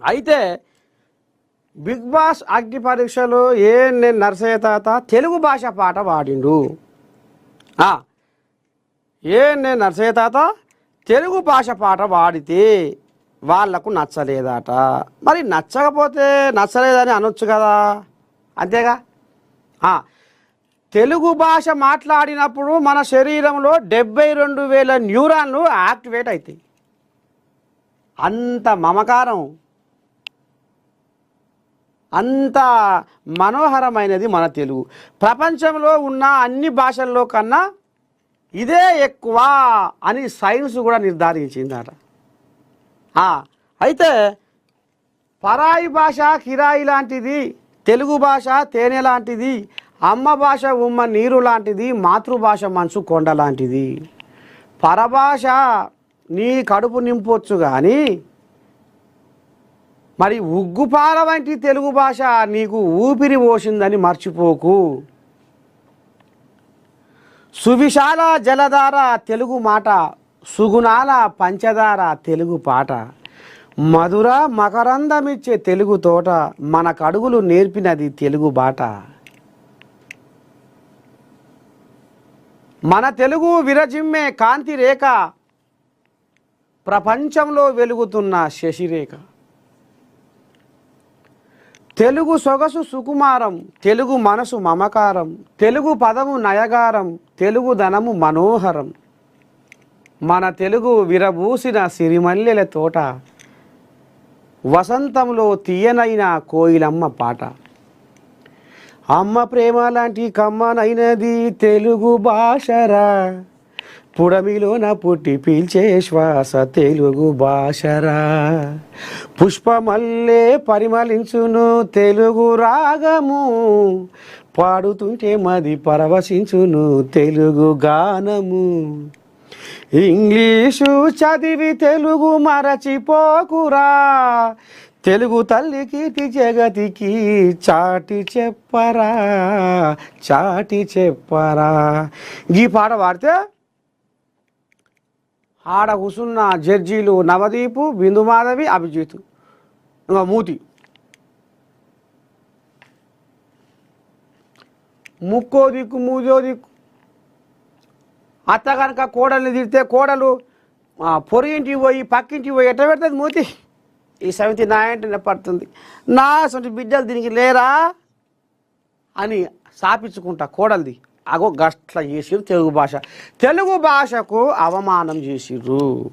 అయితే big boss అగ్ని పరీక్షలో నేను నరసయ్య తాత తెలుగు భాష పాట పాడిండు. నేను నరసయ్య తాత తెలుగు భాష పాట పాడితే వాళ్లకు నచ్చలేదట. మరి నచ్చకపోతే నచ్చలేదని అనొచ్చు కదా, అంతేగా. తెలుగు భాష మాట్లాడినప్పుడు మన శరీరంలో 72,000 న్యూరాన్లు యాక్టివేట్ అవుతాయి. అంత మమకారం, అంత మనోహరమైనది మన తెలుగు. ప్రపంచంలో ఉన్న అన్ని భాషల్లో కన్నా ఇదే ఎక్కువ అని సైన్స్ కూడా నిర్ధారించిందట. అయితే పరాయి భాష కిరాయి లాంటిది, తెలుగు భాష తేనె లాంటిది, అమ్మ భాష ఉమ్మ నీరు లాంటిది, మాతృభాష మనసు కొండ లాంటిది. పరభాష నీ కడుపు నింపొచ్చు కానీ మరి ఉగ్గుపాల వంటి తెలుగు భాష నీకు ఊపిరి పోసిందని మర్చిపోకు. సువిశాల జలధార తెలుగు మాట, సుగుణాల పంచదార తెలుగు పాట, మధుర మకరందమిచ్చే తెలుగు తోట, మన కడుగులు నేర్పినది తెలుగు బాట. మన తెలుగు విరజిమ్మే కాంతి రేఖ, ప్రపంచంలో వెలుగుతున్న శశిరేఖ. తెలుగు సొగసు సుకుమారం, తెలుగు మనసు మమకారం, తెలుగు పదము నయగారం, తెలుగు ధనము మనోహరం. మన తెలుగు విరబూసిన సిరిమల్లెల తోట, వసంతంలో తీయనైన కోయిలమ్మ పాట. అమ్మ ప్రేమ లాంటి కమ్మనైనది తెలుగు భాషరా, పుడమిలోన పుట్టి పీల్చే శ్వాస తెలుగు భాషరా. పుష్పమల్లే పరిమళించును తెలుగు రాగము, పాడుతుంటే మది పరవశించును తెలుగు గానము. ఇంగ్లీషు చదివి తెలుగు మరచిపోకురా, తెలుగు తల్లి కీర్తి జగతికి చాటి చెప్పరా, చాటి చెప్పరా. ఈ పాట పాడితే ఆడ కూసున్న జడ్జీలు నవదీపు, బిందుమాధవి, అభిజిత్ ఇంకా మూతి ముక్కో దిక్కు మూజో దిక్కు. అత్త కనుక కోడల్ని తిడితే కోడలు పొరిగింటికి పోయి పక్కింటికి పోయి ఎట్లా పెడుతుంది మూతి. ఈ సమితి నా ఇంటనే పడుతుంది, నా అసలు బిడ్డలు దీనికి లేరా అని సాపించుకుంటా కోడలిది. అగో గట్ల చేసిర్రు తెలుగు భాష, తెలుగు భాషకు అవమానం చేసిర్రు.